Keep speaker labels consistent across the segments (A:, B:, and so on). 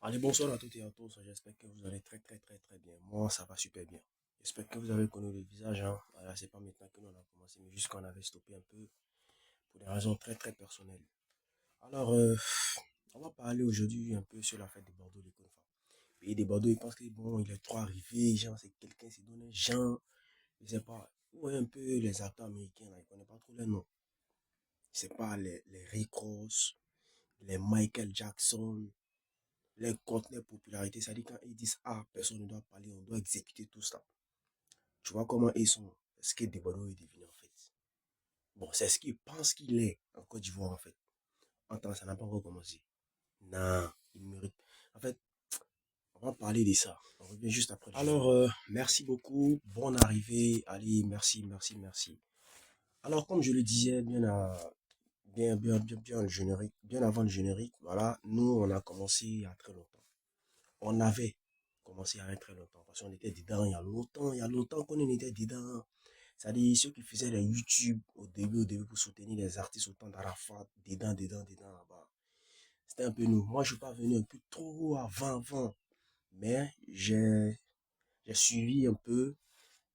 A: Allez, bonsoir à toutes et à tous. J'espère que vous allez très bien. Moi, ça va super bien. J'espère que vous avez connu le visage, hein. Voilà, c'est pas maintenant que nous on a commencé, mais juste qu'on avait stoppé un peu pour des raisons très personnelles. Alors, on va parler aujourd'hui un peu sur la fête de Bordeaux, les Confa. Pays des Bordeaux, ils pensent que bon, il est trop arrivé, genre, c'est quelqu'un, c'est donné, genre, je sais pas. Vous voyez un peu les acteurs américains, là, ils connaissent pas trop les noms. C'est pas les Rick Ross, les Michael Jackson, les contenus popularité, c'est-à-dire quand ils disent ah, personne ne doit parler, on doit exécuter tout ça. Tu vois comment ils sont, ce que Desbordeaux est devenu en fait. Bon, c'est ce qu'ils pensent qu'il est en Côte d'Ivoire en fait. En temps, ça n'a pas encore commencé. Non, il mérite. En fait, on va parler de ça. On revient juste après. Alors, merci beaucoup. Bonne arrivée. Allez, merci. Alors, comme je le disais, bien le générique, bien avant le générique, voilà, nous, on a commencé il y a très longtemps. On avait commencé il y a très longtemps parce qu'on était dedans il y a longtemps qu'on était dedans. C'est-à-dire ceux qui faisaient les YouTube au début pour soutenir les artistes autant d'Arafat, dedans là-bas. C'était un peu nous. Moi, je suis pas venu un peu trop avant, mais j'ai suivi un peu.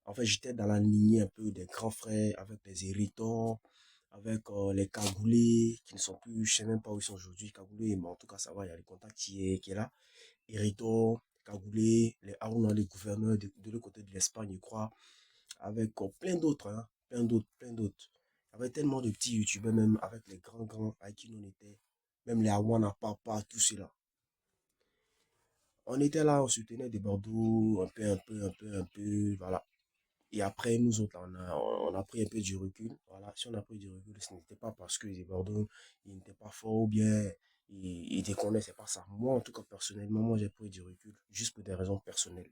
A: En fait, j'étais dans la lignée un peu des grands frères avec les héritons, avec les cagoulés qui ne sont plus, je sais même pas où ils sont aujourd'hui, cagoulés, mais en tout cas, ça va, il y a les contacts qui est là. Hérito, Cagoulé, les Aouna, les gouverneurs de l'autre côté de l'Espagne, je crois, avec plein d'autres, hein, plein d'autres. Il y avait tellement de petits youtubeurs, même avec les grands avec qui on était, même les Awana Papa, tout cela. On était là, on soutenait des Bordeaux, un peu, voilà. Et après, nous autres, on a pris un peu du recul. Voilà, si on a pris du recul, ce n'était pas parce que les Bordeaux, ils n'étaient pas forts ou bien ils déconnaient, c'est pas ça. Moi, en tout cas, personnellement, moi, j'ai pris du recul, juste pour des raisons personnelles.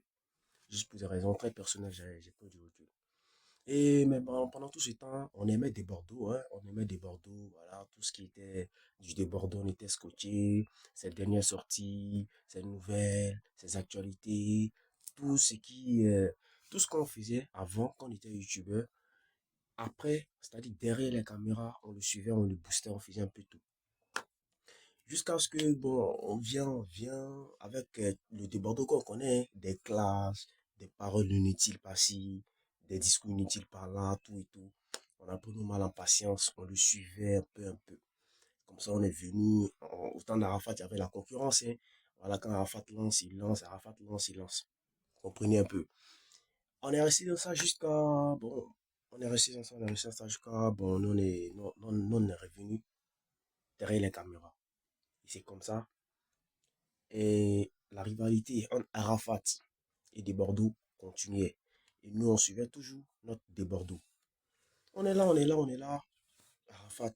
A: Juste pour des raisons très personnelles, j'ai pris du recul. Et mais bon, pendant tout ce temps, on aimait des Bordeaux, hein, on aimait des Bordeaux, voilà, tout ce qui était du des Bordeaux, on était scotché, ses dernières sorties, ses nouvelles, ses actualités, tout ce qui, tout ce qu'on faisait avant, quand on était youtubeur. Après, c'est-à-dire derrière les caméras, on le suivait, on le boostait, on faisait un peu tout. Jusqu'à ce que, bon, on vient avec le débordement qu'on connaît, hein, des classes, des paroles inutiles par-ci, des discours inutiles par-là, tout et tout. On a pris nous mal en patience, on le suivait un peu. Comme ça, on est venu, au temps d'Arafat, il y avait la concurrence, hein. Voilà, quand Arafat lance, il lance, Arafat lance, il lance. Vous comprenez un peu. On est resté dans ça jusqu'à, bon, on est resté dans ça jusqu'à, bon, nous, on est revenu derrière les caméras. Et c'est comme ça. Et la rivalité entre Arafat et des Bordeaux continuait. Et nous, on suivait toujours notre des Bordeaux. On est là. Arafat,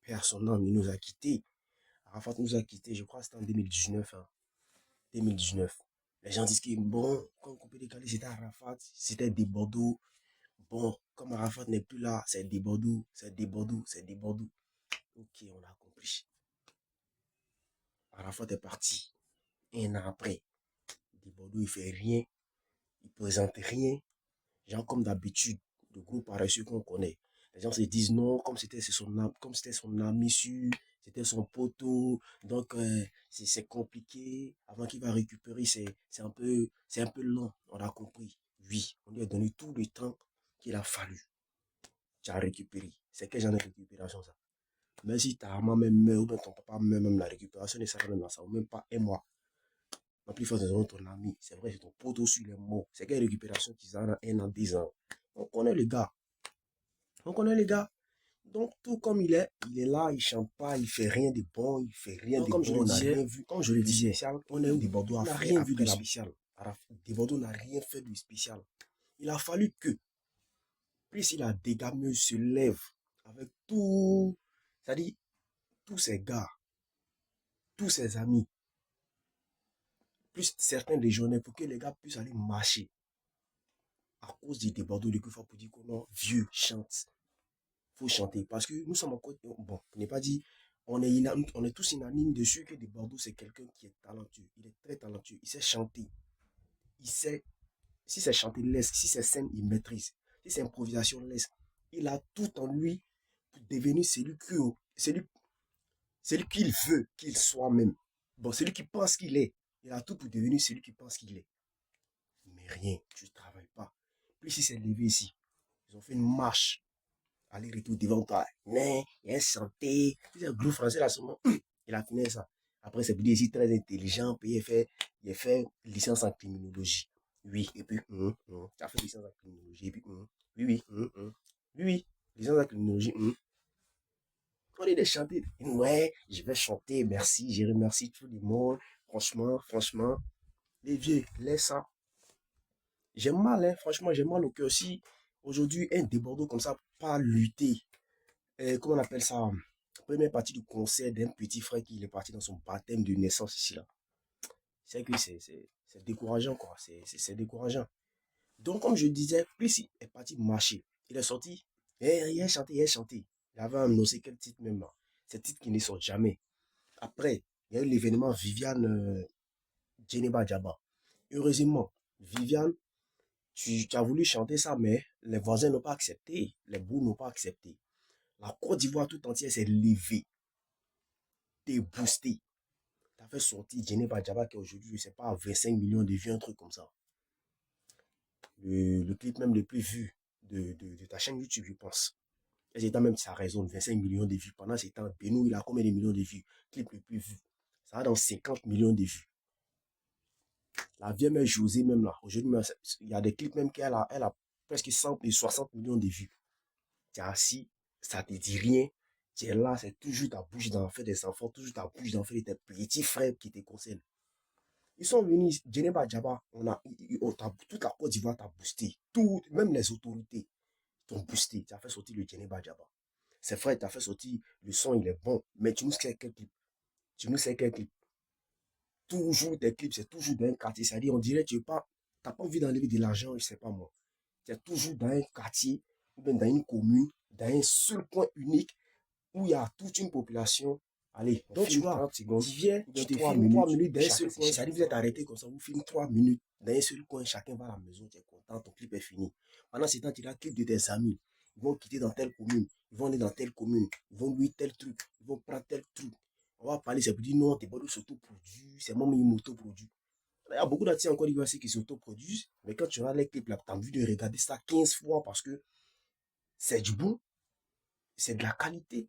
A: père son âme, il nous a quittés. Arafat nous a quittés, je crois que c'était en 2019. Hein, 2019. Les gens disent que, bon, quand on peut décaler, c'était Arafat, c'était des Bordeaux. Bon, comme Arafat n'est plus là, c'est des Bordeaux, c'est des Bordeaux, c'est des Bordeaux. Ok, on a compris. Arafat est parti. Un an après, des Bordeaux, il fait rien, il présente rien. Genre, comme d'habitude, le groupe paresseux qu'on connaît. Les gens se disent non, comme c'était son ami sûr, c'était son poteau, donc c'est compliqué. Avant qu'il va récupérer, c'est un peu lent. On a compris. Oui, on lui a donné tout le temps qu'il a fallu. Tu as récupéré. C'est quel genre de récupération ça? Même si ta maman même meurt ou bien ton papa meurt, même la récupération ne sera même dans ça, ou même pas un mois. En plus, il faut ton ami. C'est vrai, c'est ton poteau sur les mots. C'est quelle récupération qu'ils ont un an, 10 ans. On connaît le gars. On connaît les gars. Donc, tout comme il est là, il chante pas, il fait rien de bon, il fait rien de
B: Comme
A: bon,
B: je le
A: on n'a
B: disais,
A: rien vu. Comme je le
B: de
A: disais,
B: spécial,
A: on est où des Bordeaux
B: on
A: a
B: n'a
A: fait
B: rien vu
A: après
B: de
A: la
B: spécial.
A: des Bordeaux n'a rien fait de spécial. Il a fallu que, plus il a dégamé, se lève avec tout, c'est-à-dire tous ses gars, tous ses amis, plus certains déjeuners pour que les gars puissent aller marcher à cause des Bordeaux de Kufa pour dire que non, vieux, chante. Faut chanter. Parce que nous sommes encore, bon, on n'est pas dit, on est tous unanimes dessus que de Bordeaux, c'est quelqu'un qui est talentueux. Il est très talentueux. Il sait chanter. Il sait, si c'est chanter, laisse. Si c'est scène, il maîtrise. Si c'est improvisation, laisse. Il a tout en lui pour devenir celui qu'il veut qu'il soit même. Bon, celui qui pense qu'il est, il a tout pour devenir celui qui pense qu'il est. Mais rien, tu ne travailles pas. Plus il s'est levé ici, ils ont fait une marche, aller-retour devant toi. Mais, il a santé. C'est un gros français là, seulement. Il a fini ça. Après, c'est pour dire ici très intelligent, puis il a fait licence en criminologie. Oui, et puis, tu as fait licence en criminologie, et puis, oui, oui, oui, oui, licence en criminologie, on est des chanter. Ouais, je vais chanter, merci, je remercie tout le monde. Franchement, franchement, les vieux, laisse ça. J'ai mal, hein, franchement, j'ai mal au cœur. Si aujourd'hui, un débordeur comme ça, pas lutter, comment on appelle ça? Première partie du concert d'un petit frère qui est parti dans son baptême de naissance ici, là. C'est que c'est décourageant, quoi. C'est décourageant. Donc, comme je disais, plus il est parti marcher. Il est sorti, il a chanté, il a chanté. Il avait annoncé quel titre même là. C'est titre qui ne sort jamais. Après, il y a eu l'événement Viviane Djeneba Djaba. Heureusement, Viviane, tu as voulu chanter ça, mais les voisins n'ont pas accepté. Les bouts n'ont pas accepté. La Côte d'Ivoire tout entière s'est levée, t'es boosté. T'as fait sortir Djeneba Djaba qui aujourd'hui, je ne sais pas, 25 millions de vues, un truc comme ça. Le clip même le plus vu de ta chaîne YouTube, je pense. Et c'est même ça résonne, 25 millions de vues. Pendant ces temps, Benou, il a combien de millions de vues? Clip le plus vu. Ça va dans 50 millions de vues. La vieille mère Josée, même là, aujourd'hui, il y a des clips même elle a presque 100 et 60 millions de vues. Tu es assis, ça te dit rien. Tu es là, c'est toujours ta bouche d'en faire des enfants, toujours ta bouche d'en faire des petits frères qui te concernent. Ils sont venus, Djeneba Djaba, toute la Côte d'Ivoire t'a boosté. Tout, même les autorités t'ont boosté. Tu as fait sortir le Djeneba Djaba. C'est vrai, tu as fait sortir, le son il est bon, mais tu nous sais quel clip. Tu nous sais quel clip. Toujours tes clips, c'est toujours dans un quartier. C'est-à-dire, on dirait que tu n'as pas envie d'enlever de l'argent, je ne sais pas moi. Tu es toujours dans un quartier, ou bien dans une commune, dans un seul point unique, où il y a toute une population. Allez, donc tu vois, tu viens, tu te filmes 3 minutes dans un seul coin, ça arrive vous êtes arrêté comme ça, vous filmez 3 minutes dans un seul coin, chacun va à la maison, tu es content, ton clip est fini. Pendant ce temps, tu as le clip de tes amis. Ils vont quitter dans telle commune, ils vont aller dans telle commune, ils vont louer tel truc, ils vont prendre tel truc. On va parler, c'est pour dire non, tes bordeaux s'autoproduisent, c'est moi qui m'autoproduis. Il y a beaucoup d'artistes encore qui s'autoproduisent, mais quand tu as les clips là, tu as envie de regarder ça 15 fois parce que c'est du bon, c'est de la qualité.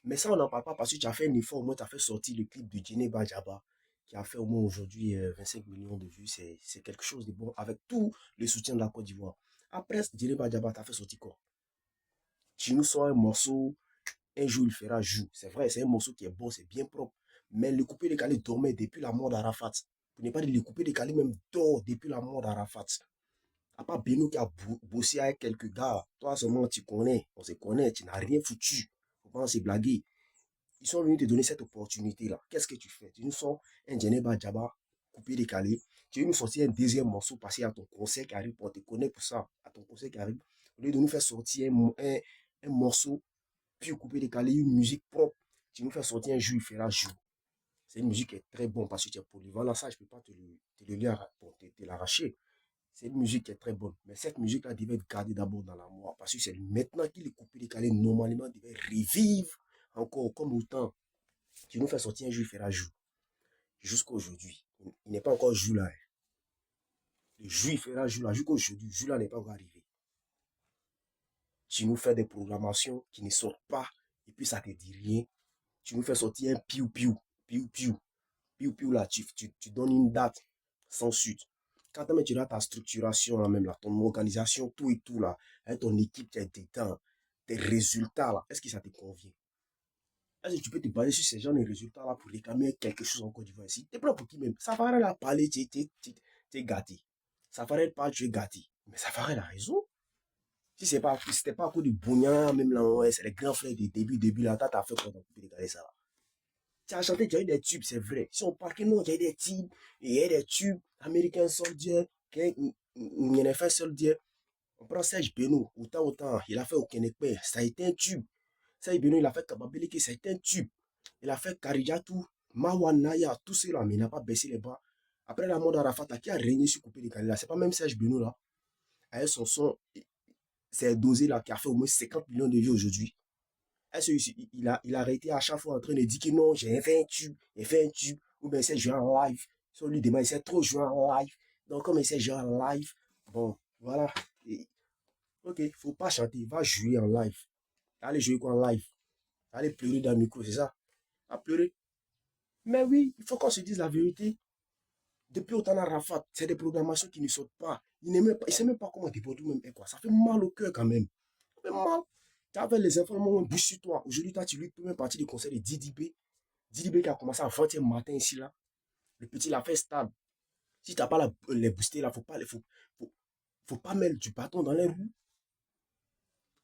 A: Mais ça, on n'en parle pas parce que tu as fait un effort, au moins tu as fait sortir le clip de Djeneba Djaba, qui a fait au moins aujourd'hui 25 millions de vues. C'est quelque chose de bon avec tout le soutien de la Côte d'Ivoire. Après, Djeneba Djaba, tu as fait sortir quoi? Tu nous sors un morceau, un jour il fera jour. C'est vrai, c'est un morceau qui est bon, c'est bien propre. Mais le coupé décalé dormait depuis la mort d'Arafat. Pour ne pas dire le coupé décalé même dort depuis la mort d'Arafat. À part Beno qui a bossé avec quelques gars, toi seulement tu connais, on se connaît, tu n'as rien foutu. Faut pas se blaguer. Ils sont venus te donner cette opportunité-là. Qu'est-ce que tu fais? Tu nous sors un Djeneba Djaba coupé décalé. Tu veux nous sortir un deuxième morceau passé à ton concert qui arrive. On te connaît pour ça. À ton concert qui arrive. Au lieu de nous faire sortir un morceau puis coupé décalé, une musique propre, tu nous fais sortir un jour, il fera jour. C'est une musique qui est très bonne parce que tu es polyvalent. Ça, je ne peux pas te le lire, te l'arracher. C'est une musique qui est très bonne. Mais cette musique-là devait être gardée d'abord dans la mémoire. Parce que c'est maintenant qu'il est coupé décalé, normalement, il devait revivre encore comme autant. Tu nous fais sortir un jour, il fera jour. Jusqu'à aujourd'hui. Il n'est pas encore jour là. Le jour, il fera jour là. Jusqu'à aujourd'hui, jour là n'est pas encore arrivé. Tu nous fais des programmations qui ne sortent pas. Et puis ça ne te dit rien. Tu nous fais sortir un piou-piou. Piou-piou. Piou-piou là. Tu donnes une date sans suite. Quand tu as ta structuration là même là, ton organisation, tout et tout là, avec ton équipe, tes résultats là, est-ce que ça te convient? Est-ce que tu peux te baser sur ces gens de résultats-là pour réclamer quelque chose en Côte d'Ivoire ici? T'es pas pour qui même. Ça ferait la parler, tu es gâté. Ça ferait pas, tu es gâté. Mais ça ferait la raison. Si c'était pas à cause du Bougnan, même là, ouais, c'est les grands frères des début, là, t'as fait quoi dans le regarder ça là? Tu as chanté, tu as eu des tubes, c'est vrai. Si on parle que non, tu as eu des tubes, il y a des tubes, American Soldier, il y en a fait Soldier. On prend Serge Beno, autant, il a fait au Québec, ça a été un tube. Serge Beno, il a fait Kababeleke, ça a été un tube. Il a fait Karidjatou, Mawanaya, tout cela, mais il n'a pas baissé les bras. Après la mort d'Arafat, qui a régné sur Coupé de Kalila, c'est pas même Serge Beno là, avec son son, c'est dosé là, qui a fait au moins 50 millions de vues aujourd'hui. Il a arrêté à chaque fois en train de dire que non, j'ai fait un tube, j'ai fait un tube. ou bien il sait jouer en live. Si on lui demande, il sait trop jouer en live. Donc, comme il sait jouer en live, bon, voilà. Et, ok, faut pas chanter, va jouer en live. Allez jouer quoi en live? Allez pleurer dans le micro, c'est ça? Va pleurer. Mais oui, il faut qu'on se dise la vérité. Depuis autant à Rafat, c'est des programmations qui ne sortent pas. Il ne sait même pas comment déborder même est quoi. Ça fait mal au cœur quand même. Ça fait mal. Tu avais les enfants, mon bouche sur toi. Aujourd'hui, toi, tu lui peux même partir du concert de Didi B. Didi B qui a commencé à 20h matin ici, là. Le petit l'a fait stable. Si tu n'as pas les booster, là, faut pas mettre du bâton dans les roues.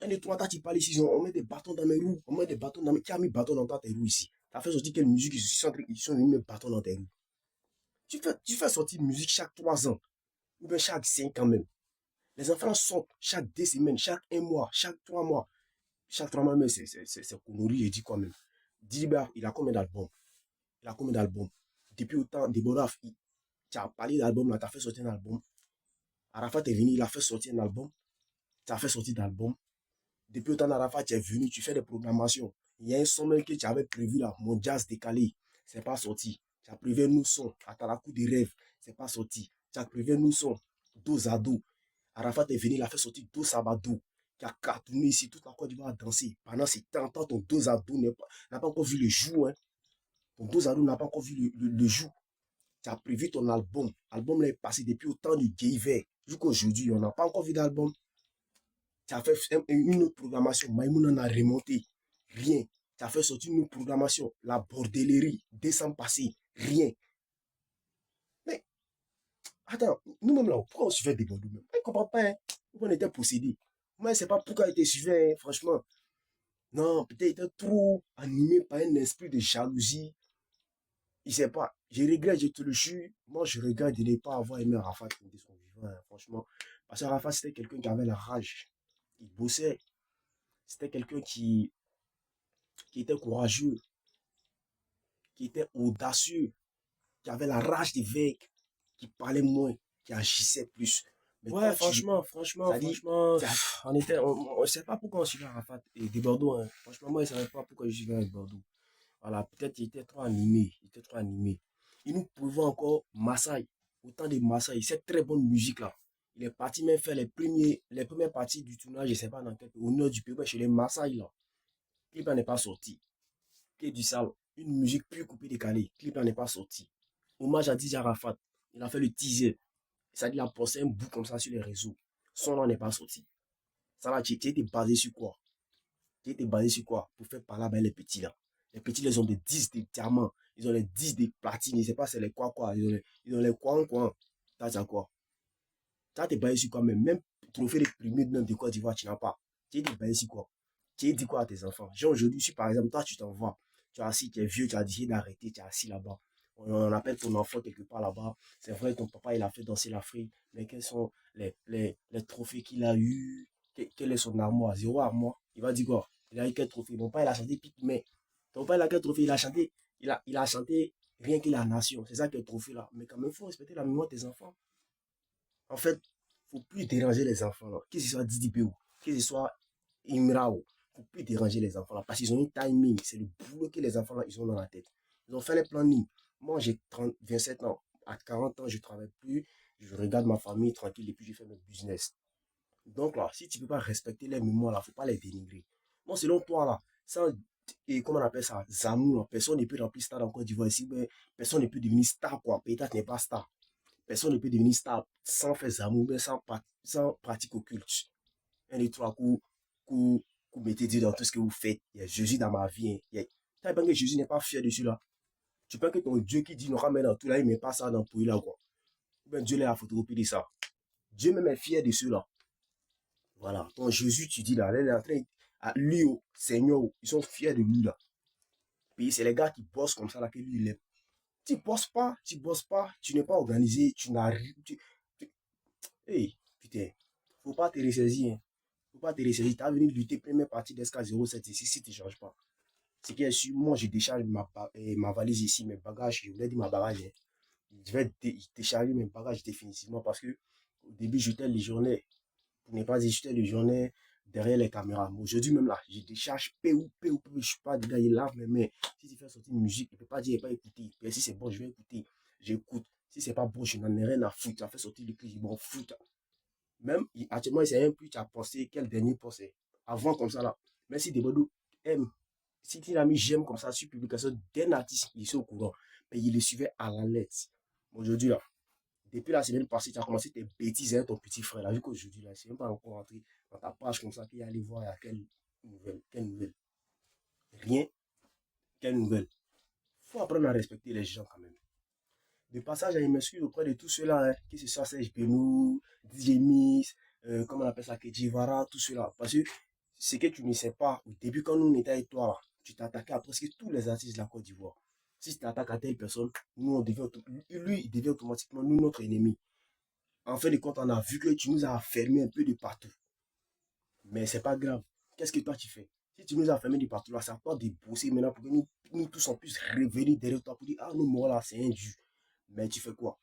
A: Un de toi, tu parles ici, on met des bâtons dans mes roues. On met des bâtons dans mes... Qui a mis bâton dans tes roues ici? Tu as fait sortir quelle musique? Ils sont venus mettre bâton dans tes roues. Tu fais sortir musique chaque 3 ans. Ou bien chaque 5 ans même. Les enfants sortent chaque 2 semaines, chaque 1 mois, chaque 3 mois. Chaque 3 mois, mais c'est connerie, il dit quoi même. Dilibar, il a combien d'albums? Il a combien d'albums? Depuis autant, Deborah, tu as parlé d'album, là, tu as fait sortir un album. Arafat est venu, il a fait sortir un album. Tu as fait sortir d'album. Depuis autant d'Arafat, tu es venu, tu fais des programmations. Il y a un son même que tu avais prévu là, mon jazz décalé. C'est pas sorti. Tu as prévu un nous son, à la coup des rêves. C'est pas sorti. Tu as prévu un nous son, dos à dos. Arafat est venu, il a fait sortir dos à dos. Qui a cartonné ici, toute la Côte d'Ivoire a dansé. Pendant ces 30 ans, ton dos à dos n'a pas encore vu le jour. Hein. Ton dos à dos n'a pas encore vu le jour. Tu as prévu ton album. L'album est passé depuis autant de Gayver. Jusqu'aujourd'hui, on n'a pas encore vu d'album. Tu as fait une autre programmation. Maïmouna n'a remonté. Rien. Tu as fait sortir une autre programmation. La bordellerie. Décembre passé. Rien. Mais, attends, nous-mêmes là, pourquoi on suivait des bordeaux même? Je ne comprends pas. Hein. On était possédés. Moi, je ne sais pas pourquoi il était suivi, hein, franchement. Non, peut-être il était trop animé par un esprit de jalousie. Il ne sait pas. Je regrette, je te le jure. Moi, je regrette de ne pas avoir aimé Rafat de son vivant, hein, franchement. Parce que Rafat, c'était quelqu'un qui avait la rage. Il bossait. C'était quelqu'un qui était courageux, qui était audacieux, qui avait la rage des vaincre, qui parlait moins, qui agissait plus. Mais ouais, toi, franchement, on ne sait pas pourquoi on suivait Arafat et des Bordeaux. Hein. Franchement, moi, je ne savais pas pourquoi je suivais avec Bordeaux. Voilà, peut-être qu'il était trop animé, il était trop animé. Il nous prouvait encore Maasai, autant de Maasai, cette très bonne musique-là. Il est parti même faire les premières parties du tournage, je ne sais pas dans quel pays, au nord du pays, chez les Maasai, là. Le clip n'est pas sorti. Qui est du sale, une musique plus coupée décalée. Le clip n'est pas sorti. Hommage à DJ Arafat. Il a fait le teaser. Ça dit, il a posté un bout comme ça sur les réseaux. Son nom n'est pas sorti. Ça va, tu étais basé sur quoi? Tu étais basé sur quoi? Pour faire parler avec les petits là. Les petits, ils ont des 10 de diamants. Ils ont les 10 de platine. Je ne sais pas c'est les quoi. Ils ont les quoi. T'as dit quoi? Tu as été basé sur quoi même? Même trophée de primé de Côte d'Ivoire, tu n'as pas. Tu es basé sur quoi? Tu as dit quoi à tes enfants? Genre aujourd'hui, si par exemple, toi, tu t'en vas. Tu es assis, tu es vieux, tu as décidé d'arrêter, tu es assis là-bas. On appelle ton enfant quelque part là-bas. C'est vrai, ton papa, il a fait danser l'Afrique. Mais quels sont les trophées qu'il a eu? Quel est son armoire? Zéro armoire. Il va dire quoi? Il a eu quel trophée? Mon père, il a chanté Pique, mais ton père, il a quel trophée? Il a chanté, il a chanté rien que la nation. C'est ça qui est le trophée là. Mais quand même, il faut respecter la mémoire de tes enfants. En fait, il ne faut plus déranger les enfants là. Que ce soit Didi Péou, que ce soit Imrao, il ne faut plus déranger les enfants là. Parce qu'ils ont une timing. C'est le boulot que les enfants là, ils ont dans la tête. Ils ont fait les planning. Moi, j'ai 27 ans. À 40 ans, je ne travaille plus. Je regarde ma famille tranquille et puis je fais mon business. Donc là, si tu ne peux pas respecter les mémoires là, il ne faut pas les dénigrer. Moi, selon toi là, ça, et comment on appelle ça, Zamou, là, personne ne peut remplir star en Côte d'Ivoire ici, mais personne ne peut devenir star quoi. Peut-être n'est pas star. Personne ne peut devenir star sans faire Zamou, mais sans pratique occulte. Un des trois coups, mettez Dieu dans tout ce que vous faites. Il y a Jésus dans ma vie. Hein. Tu penses que Jésus n'est pas fier de cela. Tu penses que ton Dieu qui dit nous ramène dans tout là, il ne met pas ça dans le pays là quoi. Ben, Dieu l'a photocopie de ça. Dieu même est fier de cela. Voilà. Ton Jésus, tu dis là, il est en train, à lui, au Seigneur, ils sont fiers de lui là. Puis c'est les gars qui bossent comme ça là que lui il aime. Tu bosses pas, tu n'es pas organisé, tu n'as rien. Hey, putain, faut pas te ressaisir. Hein. Faut pas te ressaisir. Tu as venu lutter première partie d'SK07 ici si tu ne changes pas. C'est qui est sûr, moi je décharge ma valise ici, mes bagages, je voulais dire ma bagage. Hein. Je vais décharger mes bagages définitivement parce que au début j'étais légionnaire. Pour ne pas dire j'étais légionnaire, derrière les caméras. Aujourd'hui même là, je décharge P ou, je suis pas dedans, il lave mes mains. Si tu fais sortir une musique, il peut pas dire, il peut pas écouter. Et si c'est bon, je vais écouter. J'écoute. Si c'est pas bon, je n'en ai rien à foutre. Tu as fait sortir le clip, je m'en foutre. Même, actuellement, il sait même plus, tu as posté quel dernier post c'est. Avant, comme ça là. Mais si Debodo aime, si il a mis j'aime comme ça sur publication d'un artiste, il est au courant. Mais il le suivait à la lettre. Aujourd'hui là, depuis la semaine passée, tu as commencé tes bêtises avec ton petit frère. Là, vu qu'aujourd'hui, là, c'est même pas encore rentré dans ta page comme ça qu'il y a aller voir à quelle nouvelle. Quelle nouvelle? Rien. Quelle nouvelle? Faut apprendre à respecter les gens quand même. De passage, je m'excuse auprès de tous ceux-là, hein, que ce soit Serge Benou, DJ Miss, comment on appelle ça, Kedjivara, tout cela. Parce que ce que tu ne sais pas, au début, quand nous on était avec toi, là, tu t'attaquais à presque tous les artistes de la Côte d'Ivoire. Si tu t'attaques à telle personne, nous, on devient, lui, il devient automatiquement nous, notre ennemi. En fin de compte, on a vu que tu nous as fermé un peu de partout. Mais c'est pas grave. Qu'est-ce que toi tu fais? Si tu nous as fermé de partout là, c'est à toi de bosser maintenant pour que nous tous on puisse revenir derrière toi pour dire ah nous moi là c'est indu. Mais tu fais quoi?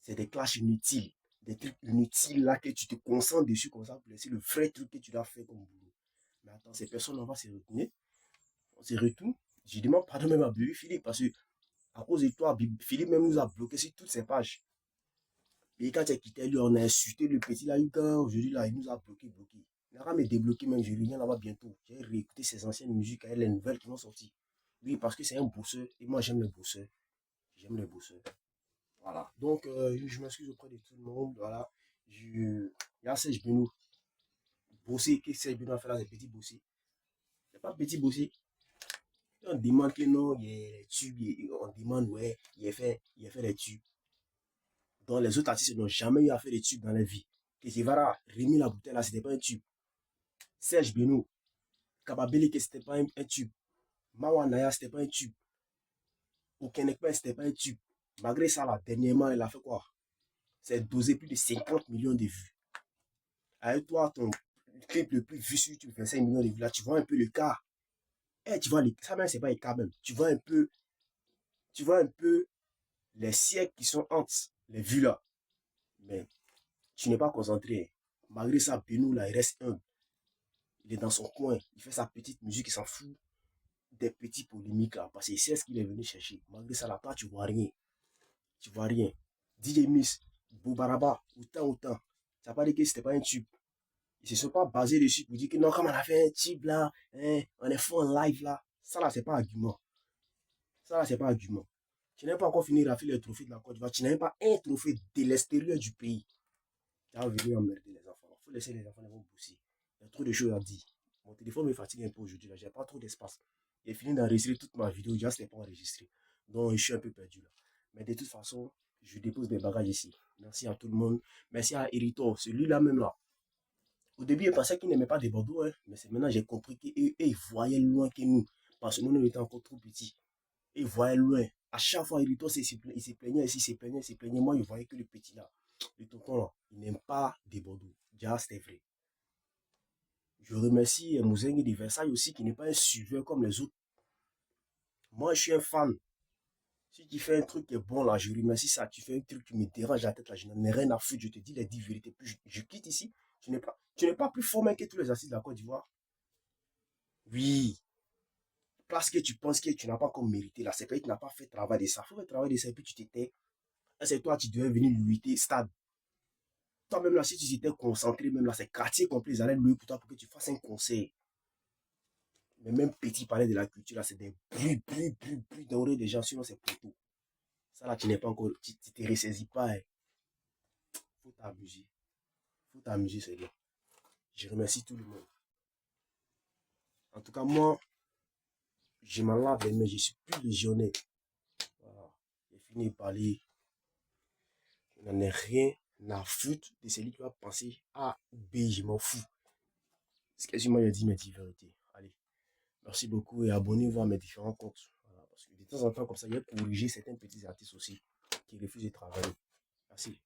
A: C'est des clashs inutiles, des trucs inutiles là que tu te concentres dessus comme ça pour laisser le vrai truc que tu dois faire comme boulot. Mais attends, ces personnes on va se retourner, on se retourne. Je demande pardon même à Bibi Philippe parce que à cause de toi, Philippe même nous a bloqué sur toutes ses pages. Et quand tu as quitté lui, on a insulté le petit là, aujourd'hui là, il nous a bloqué. Il n'a pas me débloquer même, je reviens là-bas bientôt. J'ai réécouté ses anciennes musiques avec les nouvelles qui vont sortir. Oui, parce que c'est un bosseur et moi j'aime les bosseurs. J'aime les bosseurs. Voilà. Donc je m'excuse auprès de tout le monde. Voilà. Il y a Serge Benoît. Bosser, qu'est-ce que Serge Benoît a fait là, c'est petit bosser. C'est pas petit bosser. On demande que non, il y a les tubes, on demande ouais, il a fait les tubes. Donc les autres artistes n'ont jamais eu à faire des tubes dans leur vie. Que Kevara, Rémi la bouteille là, c'était pas un tube. Serge Benoît, Kababele, que c'était pas un tube. Mawanaya, c'était pas un tube. Okenekpe, c'était pas un tube. Malgré ça, là, dernièrement, elle a fait quoi? C'est dosé plus de 50 millions de vues. Avec toi, ton clip le plus vu sur YouTube, 25 millions de vues, là, tu vois un peu le cas. Eh, tu vois, ça même, c'est pas le cas même. Tu vois un peu les siècles qui sont entre les vues là. Mais tu n'es pas concentré. Malgré ça, Benoît, là, il reste un. Il est dans son coin. Il fait sa petite musique, il s'en fout des petits polémiques là. Parce qu'il sait ce qu'il est venu chercher. Malgré ça, là, toi, tu vois rien. Tu vois rien. DJ Miss, Boubaraba, autant. Ça n'a pas dit que c'était pas un tube. Ils se sont pas basés dessus pour dire que non, comme on a fait un tube là, hein, on est fort en live là. Ça là, c'est pas argument. Ça là, c'est pas argument. Tu n'as pas encore fini de rafler les trophées de la Côte d'Ivoire. Tu n'as même pas un trophée de l'extérieur du pays. Tu vas venir emmerder les enfants. Il faut laisser les enfants bosser. Il y a trop de choses à dire. Mon téléphone me fatigue un peu aujourd'hui. Là, j'ai pas trop d'espace. J'ai fini d'enregistrer toute ma vidéo. Je ne l'ai pas enregistré. Donc, je suis un peu perdu là. Mais de toute façon, je dépose mes bagages ici. Merci à tout le monde. Merci à Erito. Celui-là même là. Au début, il pensait qu'il n'aimait pas des Bordeaux. Hein, mais c'est maintenant j'ai compris qu'il voyait loin que nous. Parce que nous, on était encore trop petits. Il voyait loin. À chaque fois, Erito, il se plaignait ici, il se plaignait. Moi, il voyait que le petit là. Le tonton là, il n'aime pas des Bordeaux. Déjà, c'était vrai. Je remercie Mouzengue de Versailles aussi, qui n'est pas un suiveur comme les autres. Moi, je suis un fan. Si tu fais un truc qui est bon là, je remercie ça. Tu fais un truc qui me dérange la tête là, je n'en ai rien à foutre. Je te dis les 10 vérités. Puis je quitte ici. Tu n'es pas plus fort même que tous les assises de la Côte d'Ivoire. Oui. Parce que tu penses que tu n'as pas comme mérité là. C'est que tu n'as pas fait travail de ça. Il faut faire travail de ça et puis tu t'étais. C'est toi, tu devais venir lutter stade. Toi-même là, si tu étais concentré, même là, c'est quartier complet, ils allaient louer pour toi pour que tu fasses un concert. Mais même petit palais de la culture, là, c'est des bruits d'oreilles des gens, sinon c'est pour tout. Ça là, tu n'es pas encore, tu te ressaisis pas. Hein. Faut t'amuser. Faut t'amuser, c'est bien. Je remercie tout le monde. En tout cas, moi, je m'en lave les mains, je suis plus légionnaire. Voilà. J'ai fini de parler. Je n'en ai rien à foutre de celui qui va penser A ou B, je m'en fous. C'est quasiment, j'ai dit mes 10 vérités. Allez. Merci beaucoup et abonnez-vous à mes différents comptes. Voilà, parce que de temps en temps, comme ça, il y a corriger certains petits artistes aussi qui refusent de travailler. Merci.